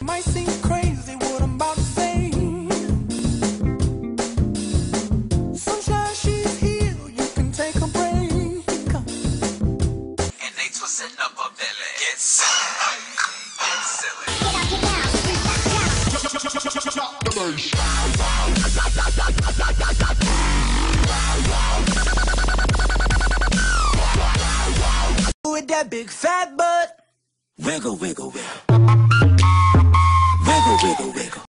Might seem crazy what I'm about to say. Sunshine, she's here, you can take a break. And they twisting up a belly. Get silly. Get silly. With that big fat butt. Wiggle, wiggle, wiggle. Wiggle, wiggle, wiggle.